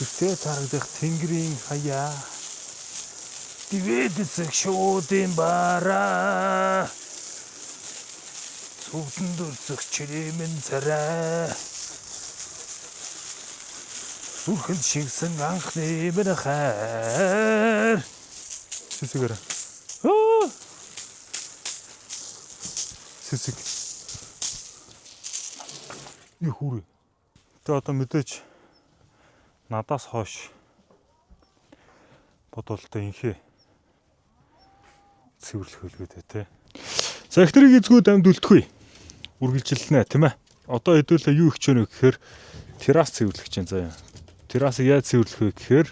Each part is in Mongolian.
Тэвтэ тарагдах тэнгэрийн хаяа дивэдэсэг шуудын бараа цугтан дөрсөх чирэмэн царай сүрхэн шингсэн анхны минь хайр Сисигэр Сисиг Юхүр тэ одоо мэдээж надаас хойш бодолтой инхээ цэвэрлэх хөлгөөдөө те. За ихтрийг эзгүүд амьд үлдэхгүй. Үргэлжилнэ тийм ээ. Одоо хэдүүлээ юу их ч өнө гэхээр террас цэвэрлэх чинь заяа. Террасыг яаж цэвэрлэх вэ гэхээр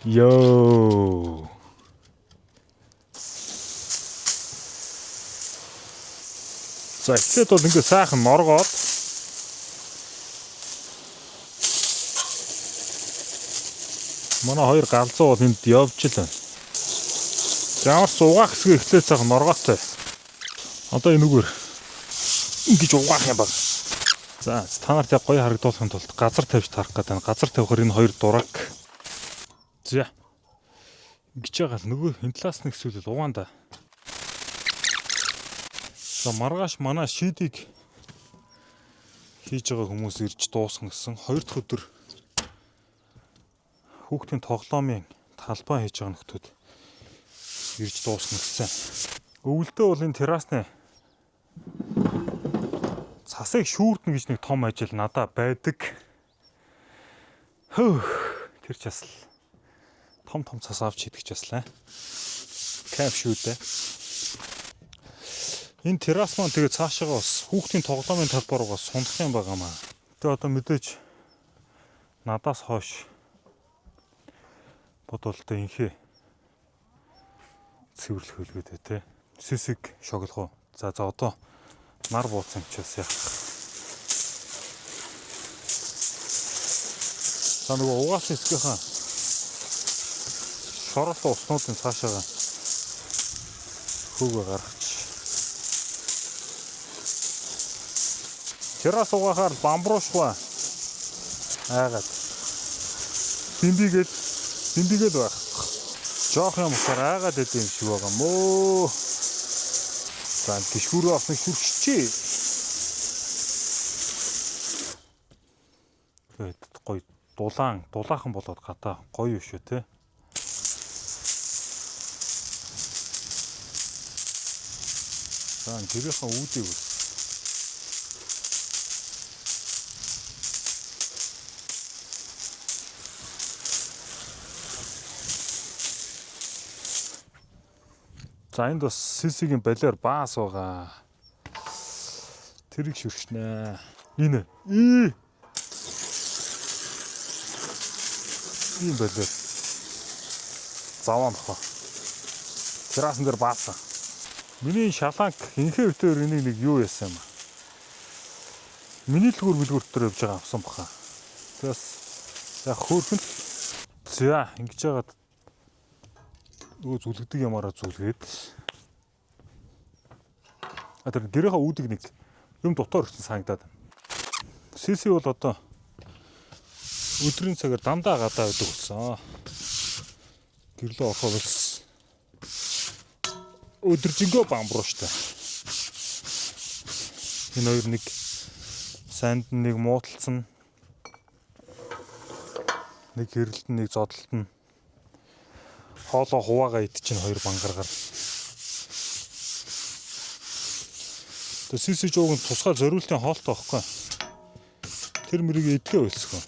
Йоо. За эхлээд бол ингээ сайхан норгоод манай хоёр галзуу бол энд явж л байна. Ямар ч угаах хэсгээ эхлээд сайхан норгоотой. Одоо энэгээр ингэж угаах юм баг. За та нарт яг гоё харагдуулахын тулд газар тавьж тарах гэдэг байна. Газар тавихаар энэ хоёр дураг. За. Ингэж байгаа л нөгөө вентиляцны хэсүүл угаанда. За маргааш манай шийдийг хийж байгаа хүмүүс ирж дуусгана гэсэн 2 дахь өдөр хүүхдийн тоглоомын талбай хийж байгаа нөхдүүд ирж дуусгана гэсэн. Өвөлдөө бол энэ террасны цасыг шүүрдэн гэж нэг том ажил надад байдаг. Тэр ч бас том цас авч хийдэг ч баслаа. Кайф шүү дээ. Энэ террас маань тэгээ цаашаага бас хүүхдийн тоглоомын талбай руугаа сундах юм байгаамаа. Тэгээ одоо мэдээж надаас хойш бодолтой инхээ цэвэрлэх хөлгөөдөө те. Сисиг шоглох уу. За одоо нар бууцсан ч бас яах. За нөгөө угаасан хэсгийнхаа шороолтой уснуудын цаашаага хөөгөө гаргач. Террас угаахаар бамбуушгүй айгаад бимбигээд байх. Жоох юм усаар айгаад идэв юм шиг байгаа мөө. За гişгүүрээ авсныг шүрчээ. Тэгээд гоё дулаахан болоод гадаа гоё юу шүү те. За гэрийнхаа үүдийг үз. За энд бас сисигийн балиар баас байгаа. Тэрийг шүрчнэ. Энэ. Ийм балиар. Заван хоо. Террасан дээр баасан. Миний шаланг инхээ өвтөр энийг нэг юу яасан юм. Миний дэлгүүр дээр явж байгаа авсан баха. Тэгээс яг хөөрхөн. За ингэж яагаад нөгөө зүлгдэг ямаараа зүлгээд. Тэр гэрийнхаа үүдийг нэг юм дотор өрсөн санагдаад байна. Сиси бол одоо өдрийн цагаар дандаа гадаа байдаг болсон. Гэрлөө орохоо болсон. Өдөржингөө бамбууштай. Энэ хоёр нэг санд нэг мууталцсан. Нэг хэрэлтэн нэг зодтолтон. Хоолоо хуваагаа идчихэн хоёр бангаргаар. Сиси жууг нь тусгай зориултын хоолтой байхгүй. Тэр мөрийг эдгээ байлсгүй.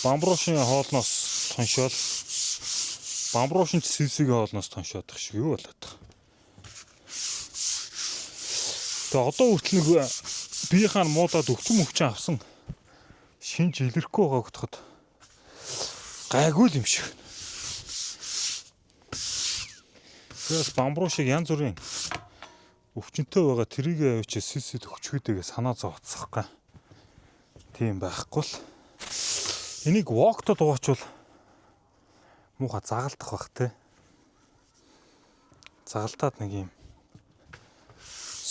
Бамбуушийн хоолноос тоншоол. Бамбуушин сисигийн хоолноос тоншоодох шиг юу болоод байгаа. Тэгээ одоо хүртэл нэг биеийнхаа муудаад өвчм авсан шинж илэрхгүй байгаа гэдэгт гайгүй юм шиг. Тэгээс бамбуушиг янз бүрийн өвчнөд байгаа тэрийг авчиж сисэд өгчгүйтэйгээ санаа зовцсахгүй. Тийм байхгүй л. Энийг воктод угаачвал муухай загалдах бах те. Загалтаад нэг юм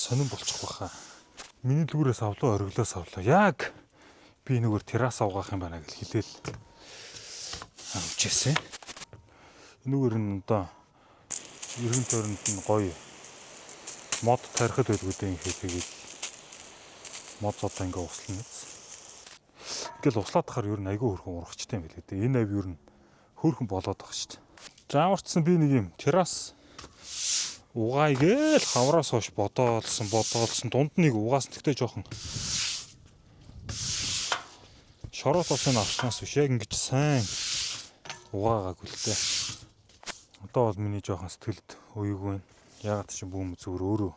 сонирн болчих واخа. Миний лүүрээс авлаа, ориглоос авлаа. Яг би нөгөө террас авгаах юм байна гэж хэлээл авчихсан. Энэгээр нь одоо ерөн тойронд нь гоё мод тарихад байлгүй дээ тэгээд мод одоо ингээ услана биз. Ингээл услаад тахаар ер нь айгүй хөрхөн урагчтай юм билээ дээ. Энэ ав ер нь хөөрхөн болоод байгаа шүү дээ. Зааварчсан би нэг юм террас угаагээл хавраас хойш бодоолсон дунд нэг угаас тэгтэй жоохон шорот осын авснаас биш яг ингэж сайн угаагаагүй л дээ. Одоо бол миний жоохон сэтгэлд уйгүй байна. Ягаад ч юм бүүм зүгээр өөрөө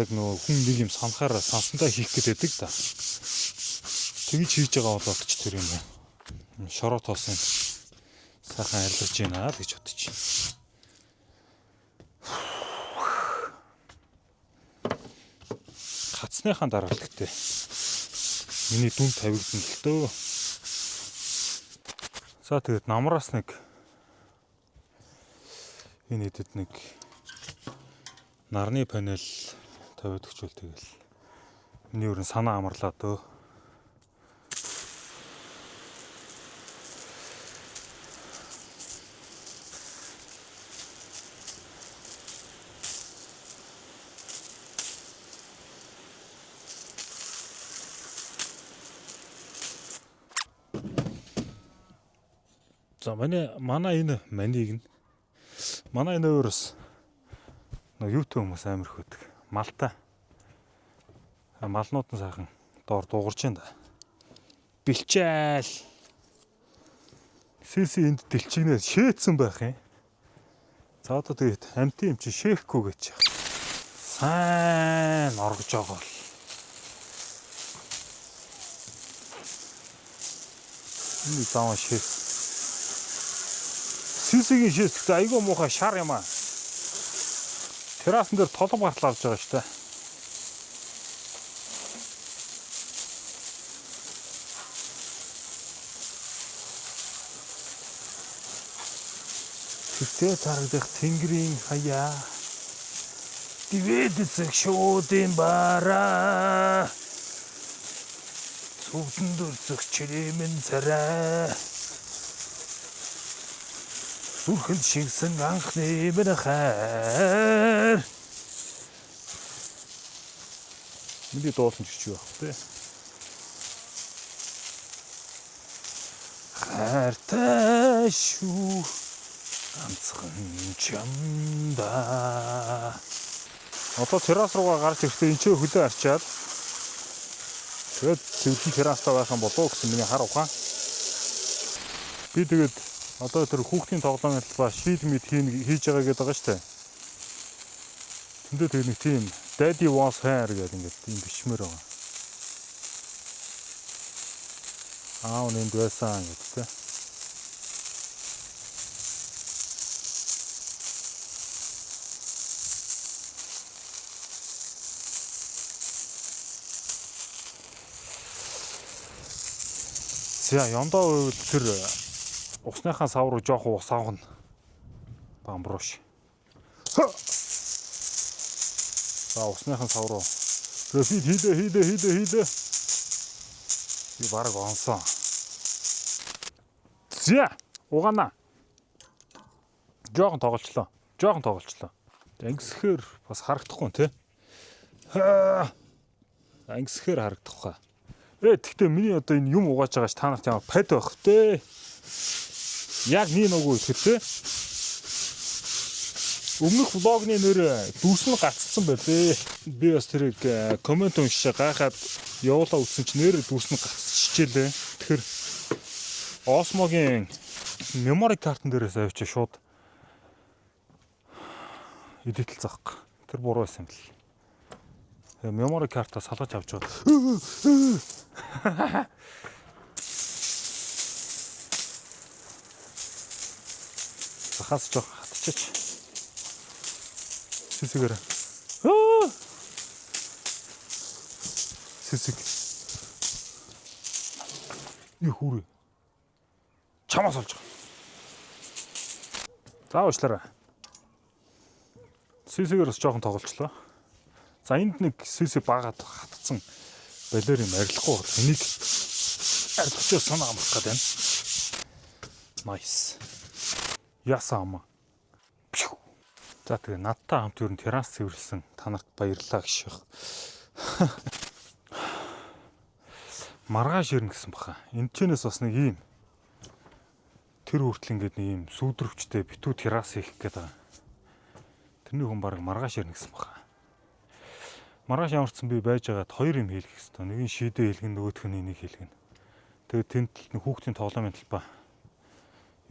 яг нөгөө хүн нэг юм санахаараа сансандаа хийх гэдэг да. Тэгж хийж байгаа болоод ч тэр юм байна. Шорот осын сайхан арилж байна гэж бодож байна. Хацныхаа дараа л гэдэг. Миний дүн тавигдсан л дөө. За тэгээд намраас нэг энэ хэдэд нэг нарны панел тавиад өгчүүл тэгэл. Миний өрн санаа амарлаа дөө. За манай энэ манийг нь манай энэ өөрөөс нэг YouTube хүмүүс амар их байдаг. Малтай. Малнууд нь сайхан доор дуугарч байна да. Бэлчээл. Сиси энд дэлчигнээ шээцсэн байх юм. За одоо тэгээд амтын юм чи шээхгүй гэж. Сайн оргож байгаа бол. Энэ заавал шээс. Сисигийн шээс айгүй муухай шар юм аа. Террасан дээр толгом гартал авч байгаа шүү дээ. Тэвтэ тарагдах тэнгэрийн хаяа. Дивэдэсэг шуудын бараа. Сүгдэн дөрсөх чирэмэн царай. Сүрхэнд шигсэн анхны мэнхэр. Миний дуулсан ч юу байх вэ? Хайртай шүү ганцхан чамда. Одоо террас руугаа гарч ирэхдээ энэ ч хөлөө арчаад тэгээд зөвхөн террастаа байх юм болов уу гэсэн миний хар ухаан. Би тэгээд одоо тэр хүүхдийн тоглоомын талбай шийд мэд хийж байгаа гэдэг байгаа шүү дээ. Тэндээ тэр нэг тийм Daddy was here гэдэг ингээд юм бичмээр байгаа. Аав нэнд байсан гэдэг тэ. За ёндоо үйл тэр усныхаа сав руу жоох ус авахна. Бамбрууш. За усныхаа сав руу. Профит хийдэ. Би бараг онсон. За угаана. Жохон тоглолцлоо. Ангисхээр бас харагдахгүй те. Ангисхээр харагдахгүй. Тэгтээ миний одоо энэ юм угааж байгаач та нарт ямар пад байх вэ? Яг нэг нөгөө ихтэй. Өмнөх влогны нэр дүүс нь гацсан байлээ. Би бас тэрийг коммент уншиж гайхаад явуулаа үзсэн чинь нэр дүүс нь гацчихжээ. Тэгэхээр Osmo-гийн memory card-н дээрээс авчиж шууд эдитэл заахгүй. Тэр буруу байсан юм л. Memory card-аа салгаж авч байгаа. Захаас жоох хатчих. Сисгээр. Сисэг. Юхүрэ. Чамаас олж байгаа. За уучлаарай. Сисгээрс жоохон тоглолцлоо. За энд нэг сэсэ багаад хатцсан балер юм арилахгүй бол энийг арилгачаа санаа амрах гэдэг байна. Nice. Ясаама. За тэгээ надтай хамт ер нь террас цэвэрлсэн та нарт баярлалаа гэж байна. Маргааш ирнэ гэсэн баха. Энд чэнэс бас нэг юм тэр хүртэл ингээд нэг юм сүйдрөвчтэй битүү террас хийх гээд байгаа. Тэрний хүн баг маргааш ирнэ гэсэн баха. Маргааш ямарчсан би байж байгаад хоёр юм хийлгэх хэрэгтэй. Нэг нь шийдэ хийлгэн, нөгөөх нь энийг хийлгэн. Тэгээд тэнд хүүхдийн тоглоомын талбай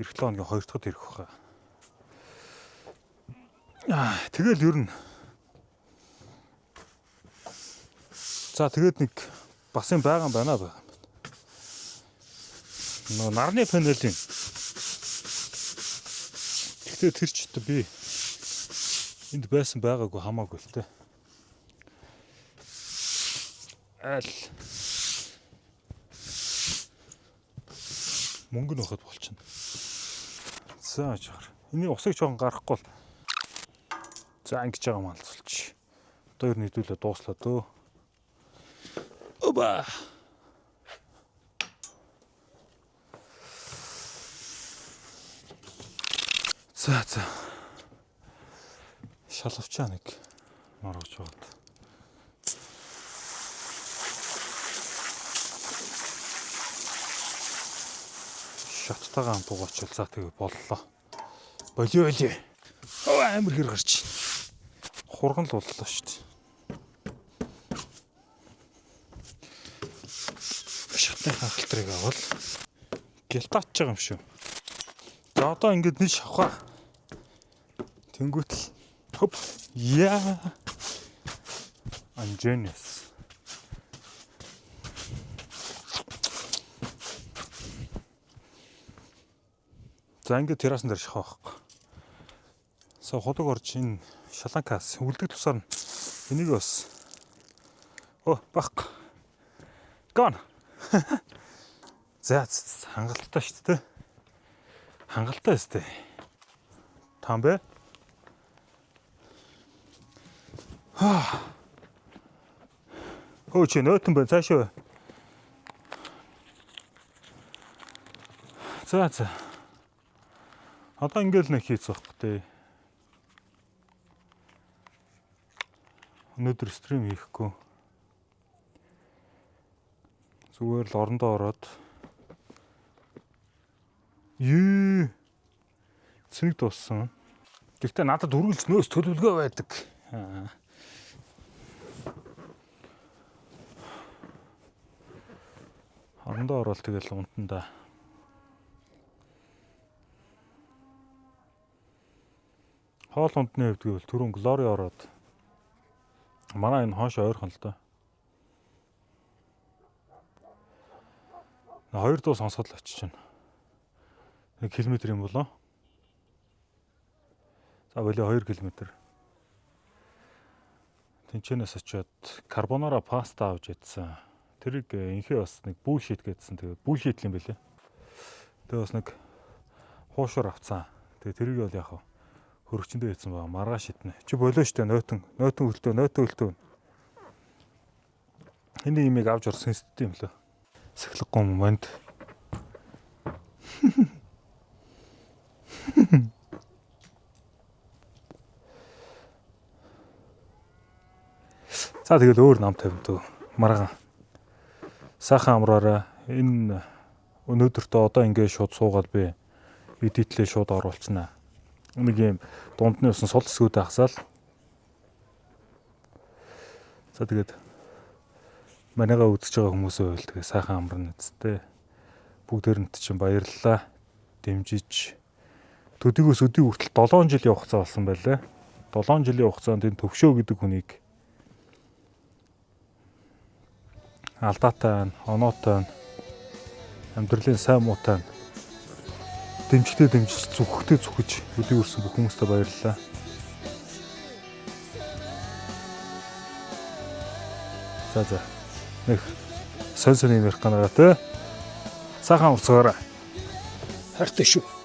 эх 7 хоногийн 2 дахьд ирэх баха. Тэгэл ер нь за тэгээд нэг бас юм байгаа юм байна. Нөө нарны панелийн. Гэхдээ тэр ч өтө би энд байсан байгаагүй хамаагүй л те. Аль мөнгө нь өгөхөд болчихно. За жаар. Энийг усыг жоохон гаргахгүй бол за ингэж байгаа юм алцуулчих. Одоо ер нь хэдүүлээ дууслаа дөө. Оба. За. Шалавчаа нэг норгож байгаад. Шаттайгаа хамтуугаачвал за тэгээ боллоо. Болио. Амар хэр гарч. Хурган л боллоо шүү дээ. Шатны хахалтрыг авал гялтаач байгаа юм шүү. За одоо ингэж нэг шавхаа. Тэнгүүтэл хоп. Яа. I'm genius. За ингэ террасан дээр шахах байхгүй. Со ходог орж энэ шаланкаас үлдэх тусаар энийг бас бах. Гон. За хангалттай шүү дээ. Хангалттай өстэй. Таам бэ? Чи нөтөн бай цаашаа. За. Одоо ингээл нэг хийц байхгүй. Өнөөдөр стрим хийхгүй. Зүгээр л орондоо ороод. Цэник дууссан. Гэхдээ надад үргэлж нөөс төлөвлөгөө байдаг. Орондоо ороод тэгэл унтанда. Хоол ундны хувьд гэвэл түрүүн Глори ороод манай энэ хоош ойрхон л доо. 2 дуу сонсоод л очиж байна. 1 км юм болоо. За болоо 2 км. Тэнчэнээс очиод карбонара паста авч идсэн. Тэрийг инхээ бас нэг бүлшит гэдсэн. Тэгээ бүлшит юм бэлээ. Тэгээ бас нэг хуушуур авцсан. Тэгээ тэрийг бол яг хөрөгчөндөө хийсэн байгаа. Маргааш шиднэ. Чи болоо штэ нөтөн өлтөө. Энийг имийг авч орсон сэт юм лөө. Сахилахгүй юм манд. За тэгэл өөр нам тавьдөө. Маргаан. Сайхан амраараа энэ өнөөдөртөө одоо ингээд шууд суугаад би эдитлээ шууд оруулчихнаа. Нэг юм дундны усан сул хэсгүүд ахсаал. За тэгээд манайгаа үзэж байгаа хүмүүсээ байл тэгээ сайхан амарна үсттэй. Бүгдээрэнт чинь баярлалаа. Дэмжиж төдийгөөс өдий хүртэл 7 жилийн хугацаа болсон байлаа. 7 жилийн хугацаанд энэ төвшөө гэдэг хүнийг алдаатай, оноотой, амьдралын сайн муутай дэмжиж зүгхтэй зүхэж өдий өрсөн бүх хүмүүстээ баярлалаа. За. Нэг сонь сонь юм ярих ганараа те. Сайхан урцгаарай. Хайртай шүү.